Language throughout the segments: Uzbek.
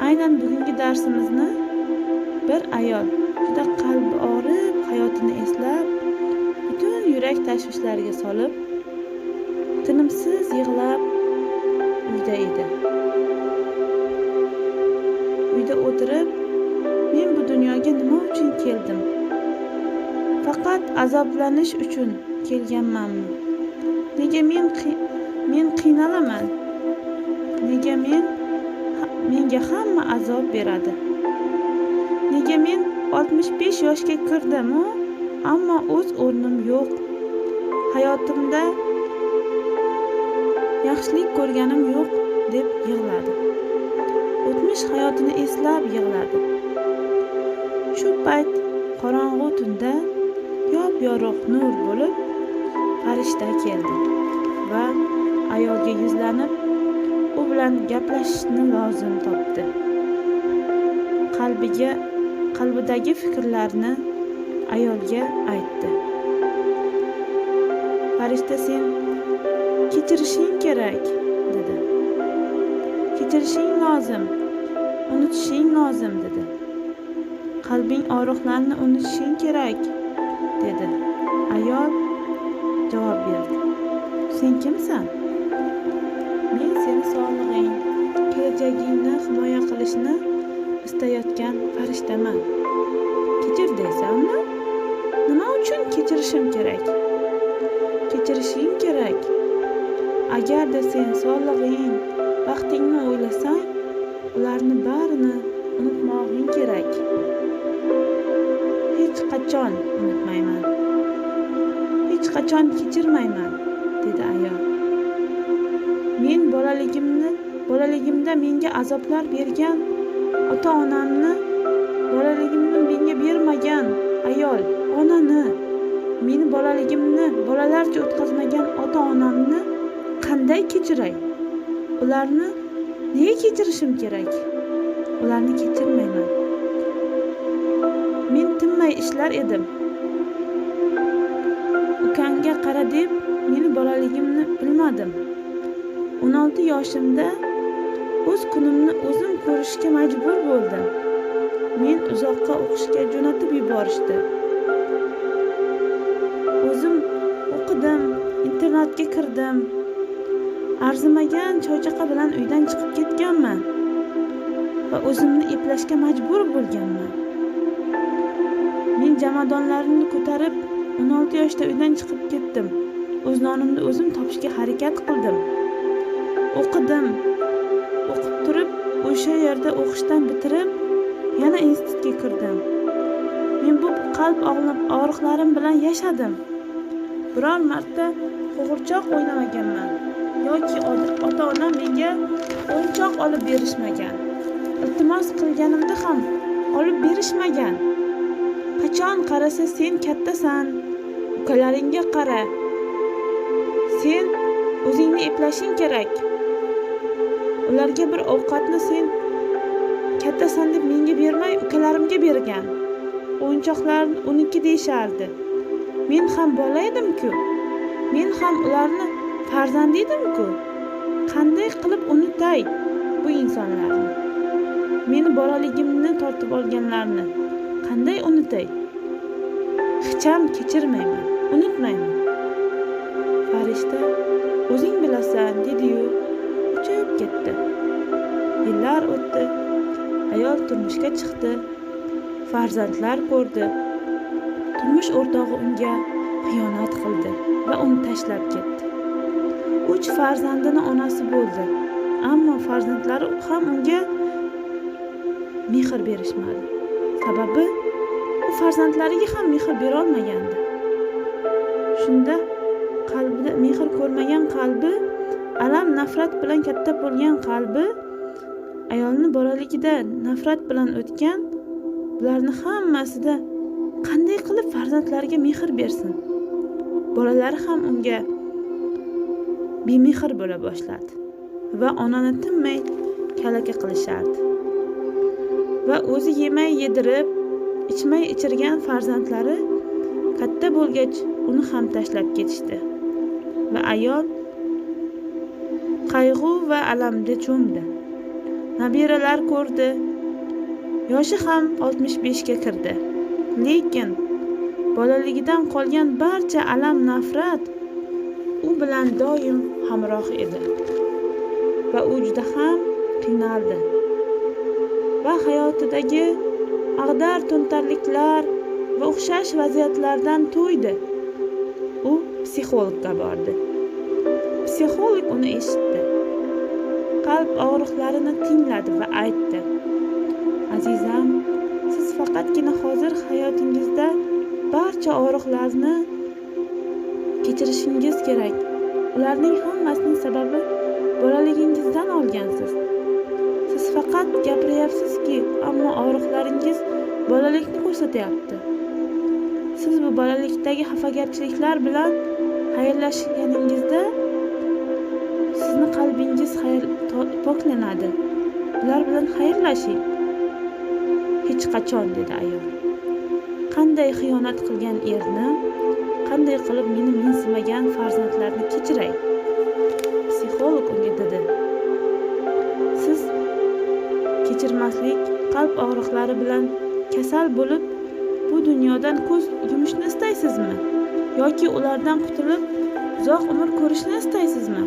Aynan bugungi darsimizni bir ayol juda qalbi og'rib, hayotini eslab, butun yurak tashvishlariga solib, tinimsiz yig'lab uyda edi. Uyda o'tirib, men bu dunyoga nima uchun keldim? Faqat azoblanish uchun kelganmanmi? Nega men qiynalaman? Nega menga hamma azob beradi? Nega men 65 yoshga kirdim, ammo o'z o'rnim yo'q. Hayotimda yaxshilik ko'rganim yo'q deb yig'ladi. O'tmish hayotini eslab yig'ladi. Shu payt qorong'u tunda yop-yorug' nur bo'lib farishta keldi va ayolga yuzlanib, u bilan gaplashishni lozim topdi. Qalbidagi fikrlarni ayolga aytdi. Farishta, sen kechirishing kerak, dedi. Kechirishing lozim, unutishing lozim, dedi. Qalbing og'riqlarni unutishing kerak, dedi. Ayol javob berdi. Sen kimsan? Men seni sog'lig'ing, kelajagingni himoya qilishni istayotgan farishtaman. Kechir deysanmi? Nima uchun kechirishim kerak? Kechirishing kerak. Agarda sen sog'lig'ing, vaqtingni o'ylasang, ularni barini unutmog'ing kerak. Hech qachon unutmayman. Hech qachon kechirmayman, dedi ayol. Men bolaligimda menga azoblar bergan ota-onamni, bolaligimni menga bermagan ayol, onani, meni bolaligimni bolalarcha o'tkazmagan ota-onamni qanday kechiray? Ularni nega kechirishim kerak? Ularni kechirmayman. Men tinmay ishlar edim. Ukamga qara deb meni bolaligimni bilmadim. 16 yoshimda o'z kunimni o'zim ko'rishga majbur bo'ldim. Men uzoqqa o'qishga jo'natib yuborishdi. O'zim o'qidim, internatga kirdim. Arzimagan choychaqa bilan uydan chiqib ketganman va o'zimni eplashga majbur bo'lganman. Men jamoadonlarimni ko'tarib 16 yoshda uydan chiqib ketdim. O'z nonimni o'zim topishga harakat qildim. O'qidim. O'qib turib, o'sha yerda o'qishdan bitirib, yana institutga kirdim. Men bu qalb og'riqlarim bilan yashadim. Biror marta qo'g'irchoq o'ynamaganman yoki ota-onam menga o'yinchoq olib berishmagan. Iltimos qilganimda ham olib berishmagan. Qachon qarasa sen kattasan, ukalaringga qara. Sen o'zingni eplashing kerak. Ularga bir ovqatni sen kattasan deb menga bermay, ukalarimga bergan. O'yinchoqlarni uniki deyishardi. Men ham bola edim-ku. Men ham ularni farzandi edim-ku. Qanday qilib unutay bu insonlarni? Meni bolaligimni tortib olganlarni qanday unutay? Hecham kechirmayman, unutmayman. Farishta, o'zing bilasan, dedi-yu, uchib ketdi. Yillar o'tdi. Ayol turmushga chiqdi. Farzandlar ko'rdi. Turmush o'rtog'i unga xiyonat qildi va uni tashlab ketdi. 3 farzandini onasi bo'ldi. Ammo farzandlari ham unga mehr berishmadi. Sababi u farzandlariga ham mehr bera olmagandi. Shunda qalbida mehr ko'rmagan qalbi, alam, nafrat bilan katta bo'lgan qalbi, ayolni bolaligida nafrat bilan o'tgan, bularni hammasida qanday qilib farzandlariga mehr bersin? Bolalari ham unga bemehr bo'la boshladi va onani tinmay kalaka qilishardi. Va o'zi yemay yedirib, ichmay ichirgan farzandlari katta bo'lgach uni ham tashlab ketishdi. Va ayol qayg'u va alamda cho'mdi. nabiralar ko'rdi. Yoshi ham 65 ga kirdi. Lekin bolaligidan qolgan barcha alam, nafrat u bilan doim hamroh edi va u juda ham qiynaldi va hayotidagi ag'dar-to'ntarliklar va o'xshash vaziyatlardan to'ydi. U psixologga bordi. Psixolog uni eshitdi. Qalb og'riqlarini tingladi va aytdi: "Azizam, siz faqatgina hozir hayotingizda barcha og'riqlarni kechirishingiz kerak. Ularning hammasining sababi bolaligingizdan olgansiz. Siz faqat gapiryapsizki, ammo og'riqlaringiz bolalikni ko'rsatyapti. Siz bu bolalikdagi xafagarchiliklar bilan xayrlashganingizda sizni qalbingiz poklanadi. Ular bilan xayrlashing." "Hech qachon", dedi ayol. "Qanday xiyonat qilgan erni, qanday qilib meni mensimagan farzandlarni kechiray?" Psixolog unga dedi: "Siz kechirmaslik, qalb og'riqlari bilan kasal bo'lib bu dunyodan ko'z yumishni istaysizmi? Yoki ulardan qutulib uzoq umr ko'rishni istaysizmi?"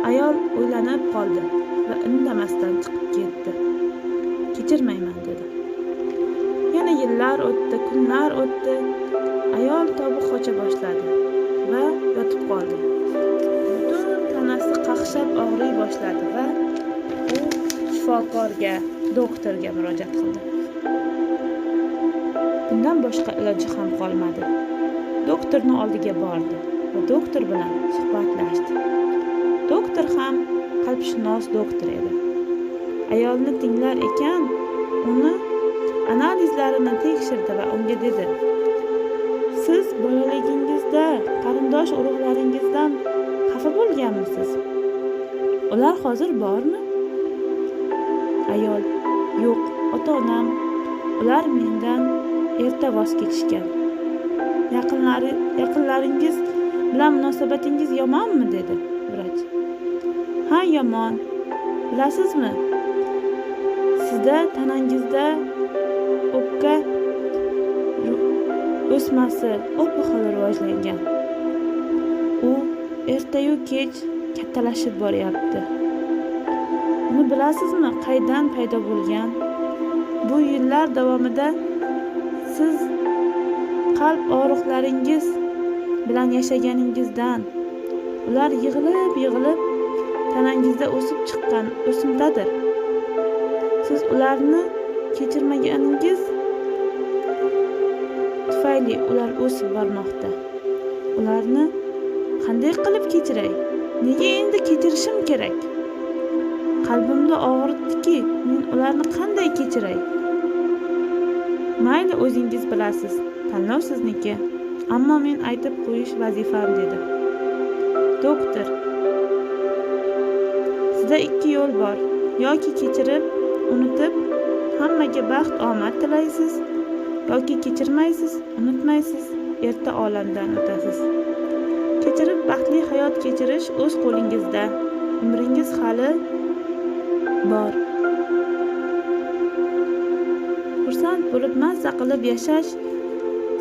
Ayol o'ylanib qoldi va indamasdan chiqib ketdi. "Kechirmayman", dedi. Yana yillar o'tdi, kunlar o'tdi. Ayol tobi qocha boshladi va yotib qoldi. Butun tanasi qaqshab og'riy boshladi va u shifokorga, doktorga murojaat qildi. Bundan boshqa iloji ham qolmadi. Doktorning oldiga bordi va doktor bilan suhbatlashdi. Doktor ham qalbshunos doktor edi. Ayolni tinglar ekan, uni analizlarini tekshirdi va unga dedi: "Siz bolaligingizda qarindosh urug'laringizdan xafa bo'lganmisiz? Ular hozir bormi?" Ayol: "Yo'q, ota-onam, ular mendan erta voz kechishgan. Yaqinlaringiz bilan munosabatingiz yomonmi?" dedi vrach. "Ha, yomon. Bilasizmi? Sizda tanangizda o'pka o'smasi o'pqali rivojlangan. U ertayu kech kattalashib boryapti. Uni bilasizmi, qaydan paydo bo'lgan? Bu yillar davomida siz qalb og'riqlaringiz bilan yashaganingizdan ular yig'ilib tanangizda o'sib chiqqan o'simtadir. Siz ularni kechirmaganingiz tufayli ular o'sib bormoqda. Ularni qanday qilib kechiray? Nega endi kechirishim kerak? Qalbimni og'ritdiki, men ularni qanday kechiray? Mayli, o'zingiz bilasiz, tanlov sizniki, ammo men aytib qo'yish vazifam", dedi. "Doktor, sizda ikki yo'l bor. Yoki kechirib, unutib, hammaga baxt, omad tilaysiz, yoki kechirmaysiz, unutmaysiz, erta olamdan o'tasiz. Kechirib baxtli hayot kechirish o'z qo'lingizda. Umringiz hali bor. Xursand bo'lib mazza qilib yashash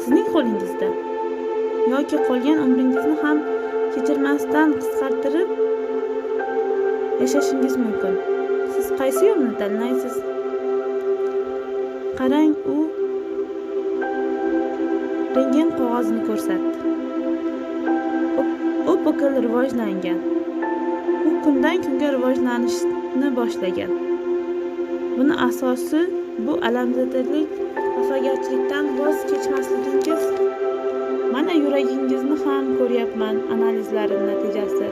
sizning qo'lingizda. Yoki qolgan umringizni ham kechirmasdan qisqartirib yashashingiz mumkin. Siz qaysi yo'lni tanlaysiz?" Qarang, u rentgen qog'ozini ko'rsatdi. O'pkal rivojlangan. U kundan kunga rivojlanishni boshlagan. Buni asosi bu alamzadalik, xafagarchilikdan voz kechmasligingiz. Mana yuragingizni ham ko'ryapman, analizlarim natijasi.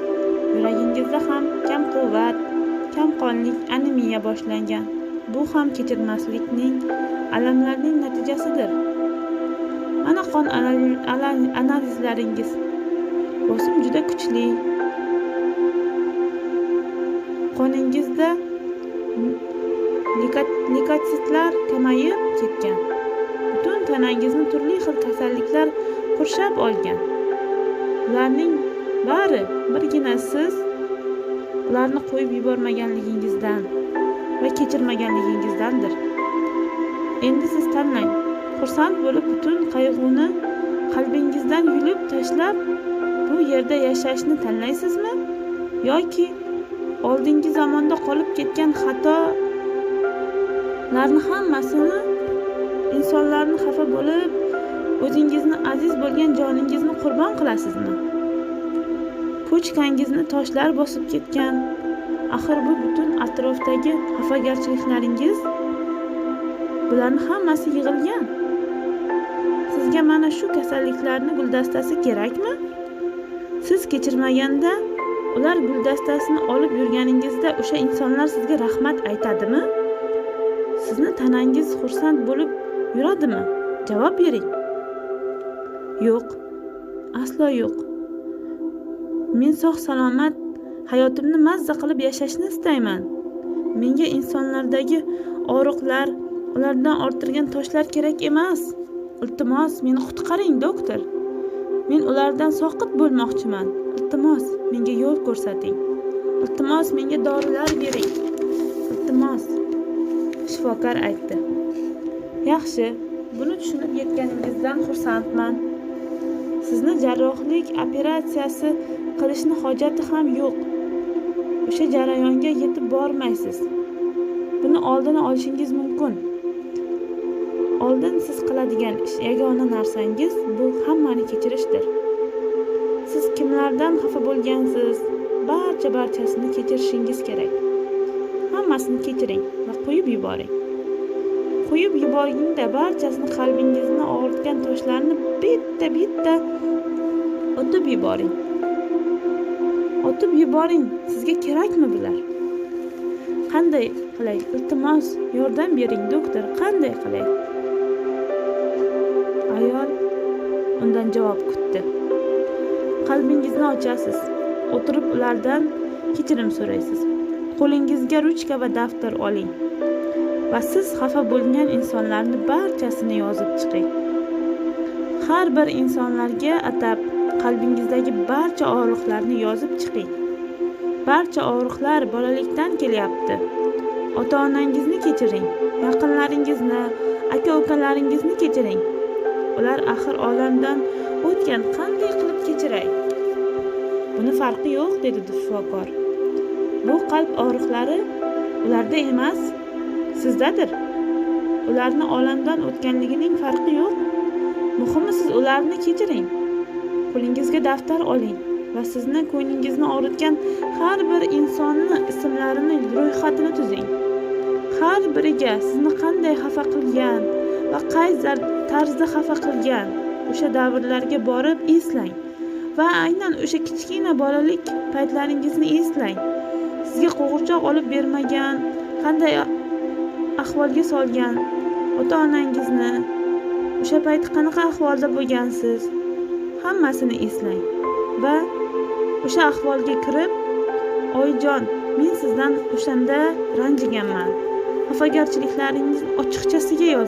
Yuragingizda ham kam quvvat, kam qonlik, anemiya boshlangan. Bu ham kechirmaslikning, alamlarning natijasidir. Mana qon analizlaringiz. Bosim juda kuchli. Qoningizda leykositlar kamayib ketgan. Butun tanangizni turli xil kasalliklar qurshab olgan. Ularning bari birgina siz ularni qo'yib yubormaganligingizdan. va kechirmaganligingizdandir. Endi siz tanlang. Xursand bo'lib butun qayg'uni qalbingizdan yulib tashlab bu yerda yashashni tanlaysizmi? Yoki oldingi zamonda qolib ketgan xatolarni hammasini, insonlarni xafa bo'lib, o'zingizni aziz bo'lgan joningizni qurbon qilasizmi? Pochkangizni toshlar bosib ketgan. Axir bu butun atrofdagi xafagarchiliklaringiz, bularning hammasi yig'ilgan. Sizga mana shu kasalliklarning guldastasi kerakmi? Siz kechirmaganda, ular guldastasini olib yurganingizda o'sha insonlar sizga rahmat aytadimi? Sizni tanangiz xursand bo'lib yuradimi? Javob bering. Yo'q. Aslo yo'q. Men sog'-salomat hayotimni mazza qilib yashashni istayman. Menga insonlardagi og'riqlar, ulardan orttirgan toshlar kerak emas. Iltimos, meni qutqaring, doktor. Men ulardan soqit bo'lmoqchiman. Iltimos, menga yo'l ko'rsating. Iltimos, menga dorilar bering. Iltimos, shifokor aytdi. Yaxshi, buni tushunib yetganingizdan xursandman. Sizni jarrohlik operatsiyasi qilishni hojati ham yo'q. O'sha jarayonga yetib bormaysiz. Buni oldini olishingiz mumkin. Oldin siz qiladigan yagona narsangiz bu hammani kechirishdir. Siz kimlardan xafa bo'lgansiz, barchasini kechirishingiz kerak. Hammasini kechiring va qo'yib yuboring. Qo'yib yuboringda barchasini, qalbingizni og'ritgan toshlarni bitta otib yuboring. Otib yuboring. Sizga kerakmi bular? Qanday qilay? Iltimos, yordam bering, doktor. Qanday qilay? Ayol undan javob kutdi. Qalbingizni ochasiz. O'tirib ulardan kechirim so'raysiz. Qo'lingizga ruchka va daftar oling. Va siz xafa bo'lgan insonlarni barchasini yozib chiqing. Har bir insonlarga atab qalbingizdagi barcha og'riqlarni yozib chiqing. Barcha og'riqlar bolalikdan kelyapti. Ota-onangizni kechiring, yaqinlaringizni, aka-ukalaringizni kechiring. Ular axir olamdan o'tgan, qanday qilib kechiray? Buni farqi yo'q, dedi shifokor. Bu qalb og'riqlari ularda emas, sizdadir. Ularni olamdan o'tganligining farqi yo'q. Muhimi siz ularni kechiring. Qo'lingizga daftar oling va sizni ko'nglingizni og'ritgan har bir insonni ismlarini ro'yxatini tuzing. Har biriga sizni qanday xafa qilgan va qay tarzda xafa qilgan, o'sha davrlarga borib eslang va aynan o'sha kichkina bolalik paytlaringizni eslang. Sizga qo'g'irchoq olib bermagan, qanday ahvolga solgan ota-onangizni, o'sha payt qanaqa ahvolda bo'lgansiz, hammasini eslang va o'sha ahvolga kirib, oyijon, men sizdan o'shanda ranjiganman. Xafagarchiliklaringizni ochiqchasiga yozing.